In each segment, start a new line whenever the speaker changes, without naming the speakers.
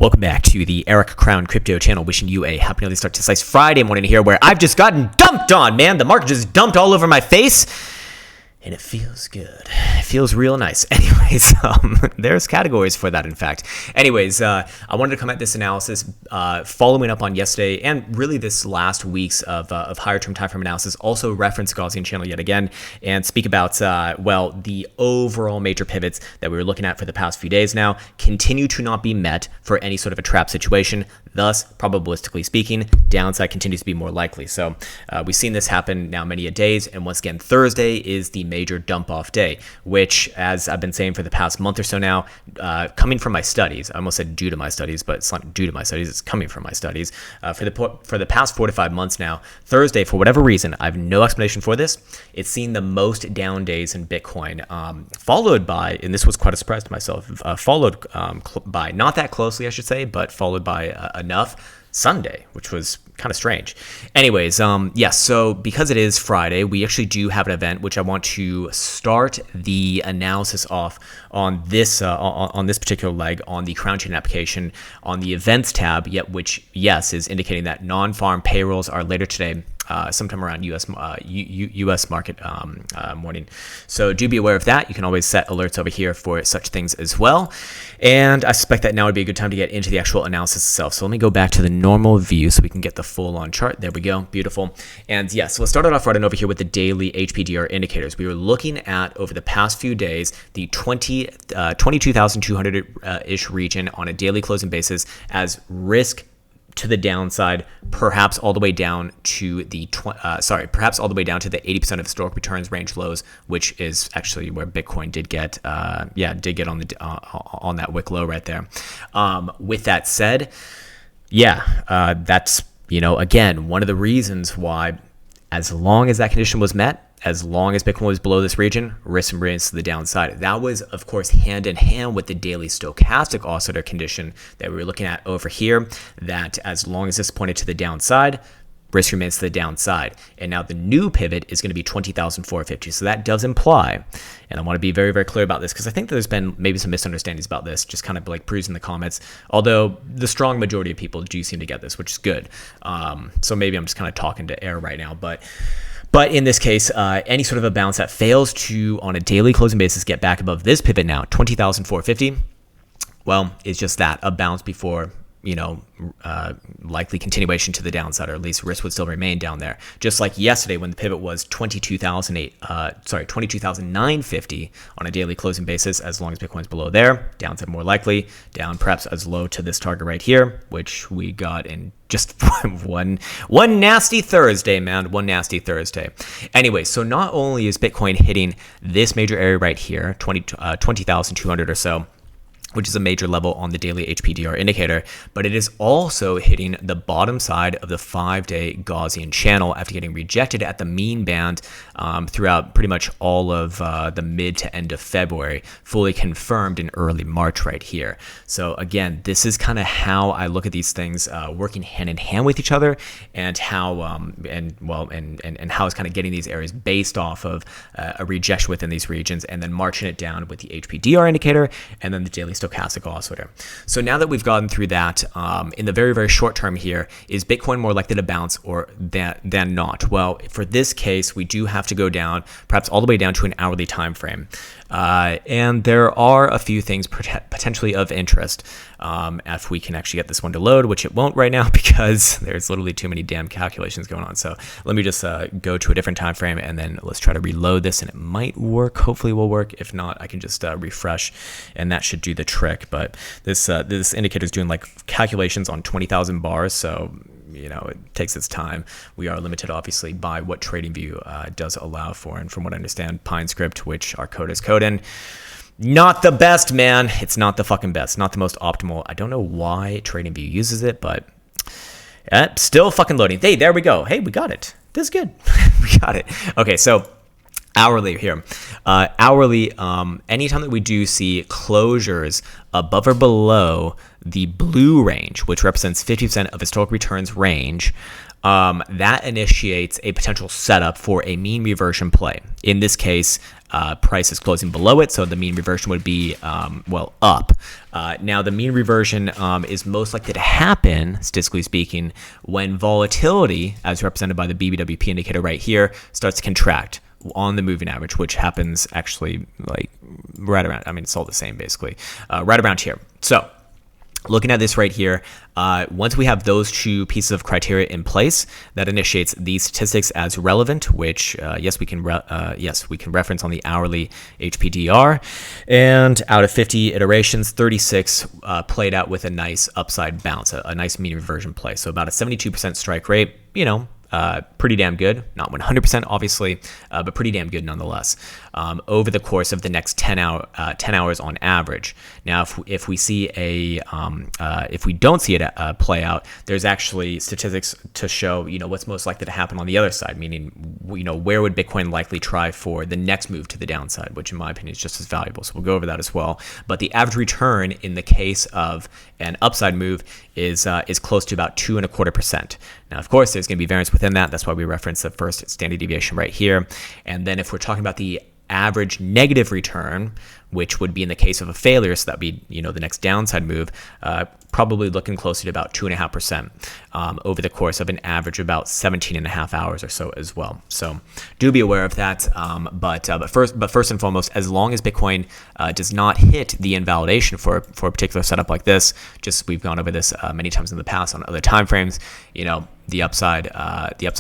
Welcome back to the Eric Crown Crypto channel, wishing you a happy early start to Slice Friday morning here, where I've just gotten dumped on, man. The market just dumped all over my face, and it feels good. It feels real nice. Anyways, there's categories for that, in fact. Anyways, I wanted to come at this analysis following up on yesterday and really this last week's of higher term time frame analysis. Also reference Gaussian channel yet again and speak about, the overall major pivots that we were looking at for the past few days now continue to not be met for any sort of a trap situation. Thus, probabilistically speaking, downside continues to be more likely. So we've seen this happen now many a days. And once again, Thursday is the major dump off day, which, as I've been saying for the past month or so now, coming from my studies, I almost said due to my studies, but it's not due to my studies, it's coming from my studies. For the past 4 to 5 months now, Thursday, for whatever reason, I have no explanation for this, it's seen the most down days in Bitcoin, followed by, and this was quite a surprise to myself, followed by, not that closely, I should say, but followed by enough, Sunday, which was kind of strange. Anyways, yes, so because it is Friday, we actually do have an event which I want to start the analysis off on this on this particular leg on the Crown Chain application on the events tab, yet which, yes, is indicating that non-farm payrolls are later today. Sometime around U.S. market morning. So do be aware of that. You can always set alerts over here for such things as well. And I suspect that now would be a good time to get into the actual analysis itself. So let me go back to the normal view so we can get the full-on chart. There we go. Beautiful. And yes, so let's start it off right on over here with the daily HPDR indicators. We were looking at, over the past few days, the 22,200-ish region on a daily closing basis as risk to the downside, perhaps all the way down to the 80% of historic returns range lows, which is actually where Bitcoin did get on that wick low right there. With that said, that's again one of the reasons why, as long as that condition was met, as long as Bitcoin was below this region, risk and variance to the downside. That was, of course, hand in hand with the daily stochastic oscillator condition that we were looking at over here, that as long as this pointed to the downside, risk remains to the downside. And now the new pivot is going to be 20,450. So that does imply, and I want to be very, very clear about this because I think there's been maybe some misunderstandings about this, just kind of like perusing the comments, although the strong majority of people do seem to get this, which is good. So maybe I'm just kind of talking to air right now, But in this case, any sort of a bounce that fails to, on a daily closing basis, get back above this pivot now, 20,450, well, it's just that, a bounce before, likely continuation to the downside, or at least risk would still remain down there. Just like yesterday when the pivot was 22,950 on a daily closing basis, as long as Bitcoin's below there, downside more likely, down perhaps as low to this target right here, which we got in just one nasty Thursday, man. One nasty Thursday. Anyway, so not only is Bitcoin hitting this major area right here, 20,200 or so, which is a major level on the daily HPDR indicator, but it is also hitting the bottom side of the 5-day Gaussian channel after getting rejected at the mean band throughout pretty much all of the mid to end of February, fully confirmed in early March right here. So again, this is kind of how I look at these things working hand in hand with each other, and how and how it's kind of getting these areas based off of a rejection within these regions, and then marching it down with the HPDR indicator and then the daily stochastic oscillator. So now that we've gotten through that, in the very, very short term here, is Bitcoin more likely to bounce than not? Well, for this case, we do have to go down, perhaps all the way down to an hourly time frame. And there are a few things potentially of interest if we can actually get this one to load, which it won't right now because there's literally too many damn calculations going on. So let me just go to a different time frame, and then let's try to reload this, and it might work. Hopefully it will work. If not, I can just refresh, and that should do the trick. But this indicator is doing like calculations on 20,000 bars, so it takes its time. We are limited, obviously, by what TradingView does allow for. And from what I understand, PineScript, which our code is code in, not the best, man. It's not the fucking best. Not the most optimal. I don't know why TradingView uses it, but still fucking loading. Hey, there we go. Hey, we got it. This is good. We got it. Okay, so hourly here. Anytime that we do see closures above or below the blue range, which represents 50% of historic returns range, that initiates a potential setup for a mean reversion play. In this case, price is closing below it, so the mean reversion would be, up. Now, the mean reversion is most likely to happen, statistically speaking, when volatility, as represented by the BBWP indicator right here, starts to contract on the moving average, which happens actually like right around, it's all the same basically, right around here. So looking at this right here, once we have those two pieces of criteria in place, that initiates these statistics as relevant, which yes, we can reference on the hourly HPDR. And out of 50 iterations, 36 played out with a nice upside bounce, a nice mean reversion play. So about a 72% strike rate, pretty damn good. Not 100% obviously, but pretty damn good nonetheless. Over the course of the next 10 hours on average. Now, if we see if we don't see it play out, there's actually statistics to show what's most likely to happen on the other side. Meaning, where would Bitcoin likely try for the next move to the downside, which in my opinion is just as valuable. So we'll go over that as well. But the average return in the case of an upside move is close to about 2.25%. Now, of course, there's going to be variance within that. That's why we reference the first standard deviation right here. And then if we're talking about the average negative return, which would be in the case of a failure, so that'd be the next downside move, probably looking closer to about 2.5% over the course of an average of about 17.5 hours or so as well. So do be aware of that. But first and foremost, as long as Bitcoin does not hit the invalidation for a particular setup like this, just we've gone over this many times in the past on other time frames. The upside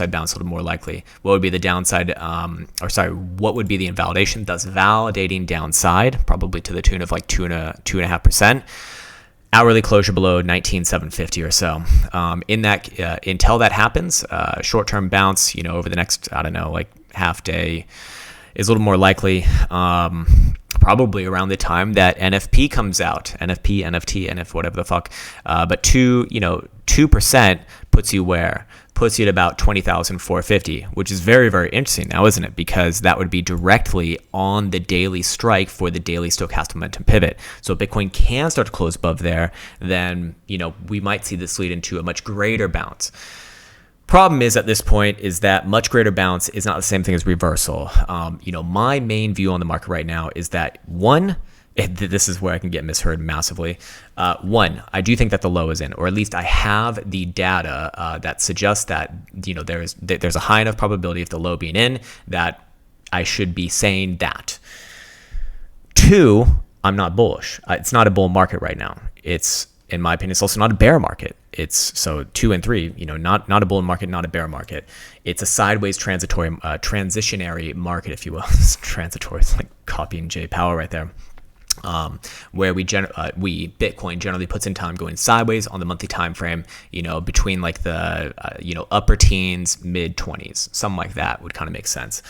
bounce a little more likely. What would be the downside? What would be the invalidation? Thus validating downside, probably to the tune of like 2.5%. Hourly closure below 19,750 or so. Until that happens, short-term bounce, over the next half day is a little more likely. Probably around the time that NFP comes out, NFT, whatever the fuck. But 2% puts you where? Puts you at about 20,450, which is very, very interesting now, isn't it? Because that would be directly on the daily strike for the daily stochastic momentum pivot. So if Bitcoin can start to close above there, then, we might see this lead into a much greater bounce. Problem is at this point is that much greater bounce is not the same thing as reversal. My main view on the market right now is that this is where I can get misheard massively. I do think that the low is in, or at least I have the data that suggests that there's a high enough probability of the low being in that I should be saying that. 2, I'm not bullish. It's not a bull market right now. In my opinion, it's also not a bear market. It's so 2 and 3, not a bull market, not a bear market. It's a sideways transitionary market, if you will. It's transitory. It's like copying Jay Powell right there. Where Bitcoin generally puts in time going sideways on the monthly time frame, between like the upper teens, mid 20s, something like that would kind of make sense.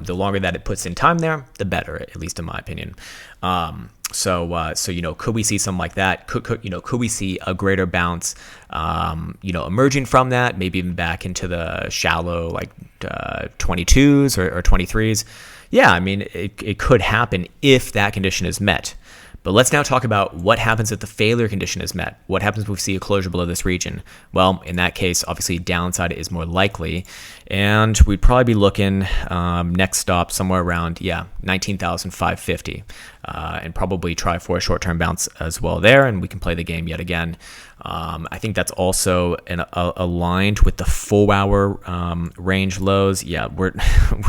The longer that it puts in time there, the better, at least in my opinion. Could we see something like that? Could we see a greater bounce, emerging from that, maybe even back into the shallow 22s or 23s? Yeah, it could happen if that condition is met. But let's now talk about what happens if the failure condition is met. What happens if we see a closure below this region? Well, in that case, obviously downside is more likely. And we'd probably be looking next stop somewhere around, 19,550. And probably try for a short-term bounce as well there. And we can play the game yet again. I think that's also aligned with the 4-hour range lows. Yeah, we're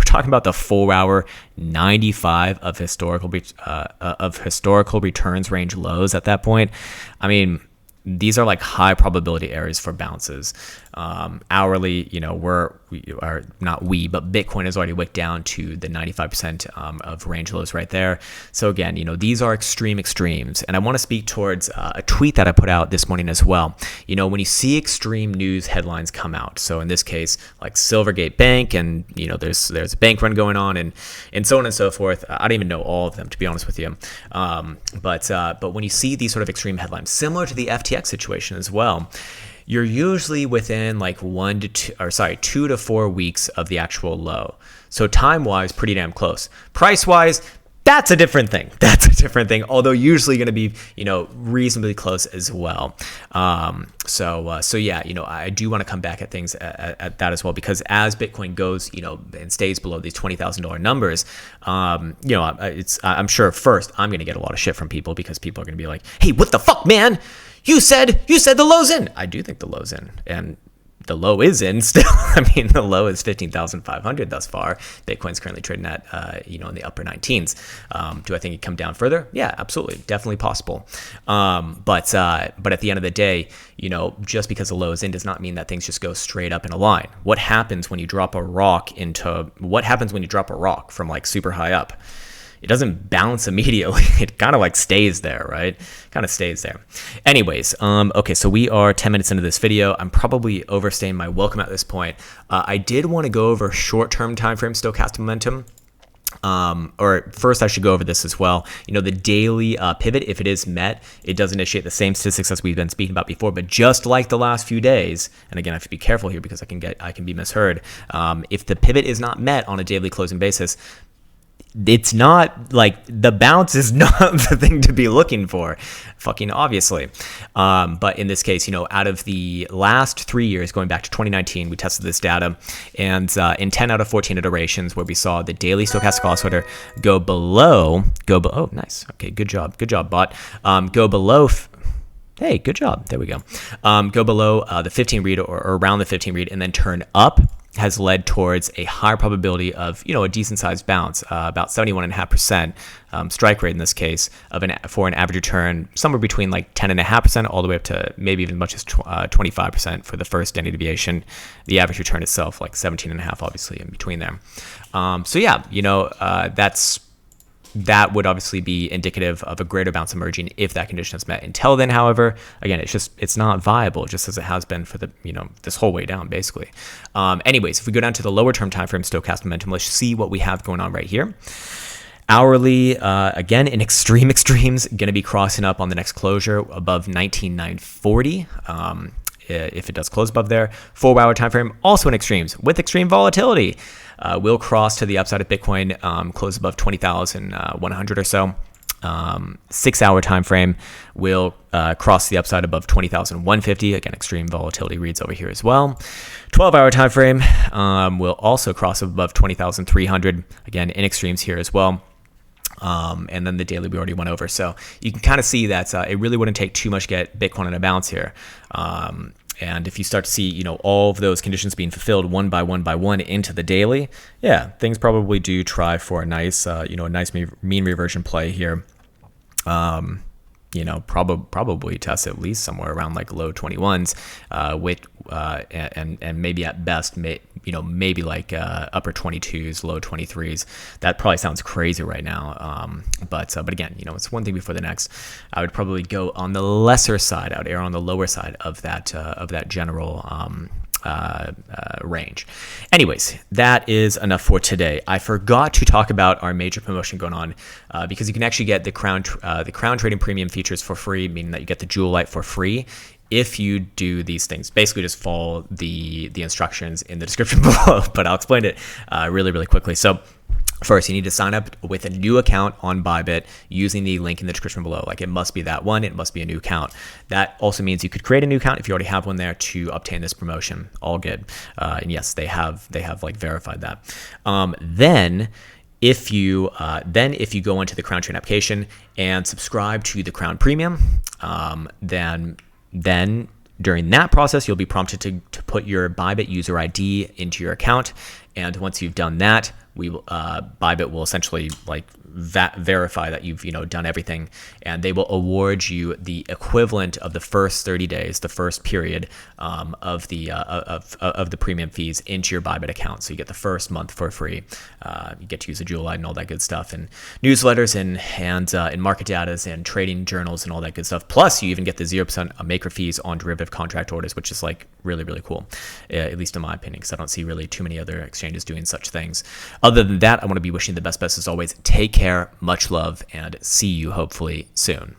talking about the 4-hour 95 of historical returns range lows at that point. These are like high probability areas for bounces. Hourly, but Bitcoin has already wicked down to the 95% of range lows right there. So again, these are extremes. And I want to speak towards a tweet that I put out this morning as well. When you see extreme news headlines come out, so in this case, like Silvergate Bank, and there's a bank run going on, and so on and so forth. I don't even know all of them, to be honest with you. But when you see these sort of extreme headlines, similar to the FTX situation as well, you're usually within like 2 to 4 weeks of the actual low. So time-wise, pretty damn close. Price-wise, That's a different thing. That's a different thing. Although usually going to be, reasonably close as well. So yeah, I do want to come back at things at that as well, because as Bitcoin goes, and stays below these $20,000 numbers, I'm sure first I'm going to get a lot of shit from people, because people are going to be like, hey, what the fuck, man? You said the low's in. I do think the low's in, and the low is in still. I mean, the low is 15,500 thus far. Bitcoin's currently trading at, in the upper 19s. Do I think it come down further? Yeah, absolutely. Definitely possible. But at the end of the day, just because the low is in does not mean that things just go straight up in a line. What happens when you drop a rock from like super high up? It doesn't bounce immediately. It kind of like stays there, right? Kind of stays there. Anyways, okay, so we are 10 minutes into this video. I'm probably overstaying my welcome at this point. I did want to go over short-term time frame stochastic momentum. Or first I should go over this as well. The daily pivot, if it is met, it does initiate the same statistics as we've been speaking about before, but just like the last few days, and again, I have to be careful here because I can be misheard. If the pivot is not met on a daily closing basis, it's not like the bounce is not the thing to be looking for, fucking obviously. But in this case, out of the last 3 years, going back to 2019, we tested this data, and in 10 out of 14 iterations where we saw the daily stochastic oscillator go below, oh, nice. Okay, good job, bot. Go below. Hey, good job. There we go. Go below the 15 read or around the 15 read, and then turn up, has led towards a higher probability of, a decent sized bounce, about 71.5% strike rate in this case, for an average return somewhere between like 10.5% all the way up to maybe even as much as 25% for the first standard deviation. The average return itself like 17.5, obviously in between there. So yeah, that would obviously be indicative of a greater bounce emerging if that condition is met. Until then, however, again, it's not viable, just as it has been for the, this whole way down, basically. Anyways, if we go down to the lower term time frame stochastic momentum, let's see what we have going on right here. Hourly, again, in extremes, going to be crossing up on the next closure above 19,940. If it does close above there. 4-hour time frame, also in extremes, with extreme volatility. Will cross to the upside of Bitcoin, close above 20,100 or so. 6-hour time frame will cross the upside above 20,150. Again, extreme volatility reads over here as well. 12-hour time frame will also cross above 20,300. Again, in extremes here as well. And then the daily we already went over. So you can kind of see that it really wouldn't take too much to get Bitcoin in a bounce here. And if you start to see, all of those conditions being fulfilled one by one into the daily, yeah, things probably do try for a nice, a nice mean reversion play here. Probably test at least somewhere around like low 21s, and maybe at best, maybe like upper 22s, low 23s. That probably sounds crazy right now. But again, it's one thing before the next. I would probably go on the lesser side. I would err on the lower side of that general range. Anyways, that is enough for today. I forgot to talk about our major promotion going on, because you can actually get the crown trading premium features for free, meaning that you get the Jewel Light for free if you do these things. Basically, just follow the instructions in the description below. But I'll explain it really, really quickly. So first, you need to sign up with a new account on Bybit using the link in the description below. Like, it must be that one. It must be a new account. That also means you could create a new account if you already have one there to obtain this promotion. All good. And yes, they have like verified that. Then if you go into the Crown Train application and subscribe to the Crown Premium, then during that process, you'll be prompted to put your Bybit user ID into your account. And once you've done that, Bybit will essentially like verify that you've done everything, and they will award you the equivalent of the first 30 days, the first period of the premium fees into your Bybit account. So you get the first month for free. You get to use the Jewel Light and all that good stuff, and newsletters and market data and trading journals and all that good stuff. Plus, you even get the 0% maker fees on derivative contract orders, which is like really, really cool, at least in my opinion, because I don't see really too many other exchanges doing such things. Other than that, I want to be wishing you the best as always. Take care, much love, and see you hopefully soon.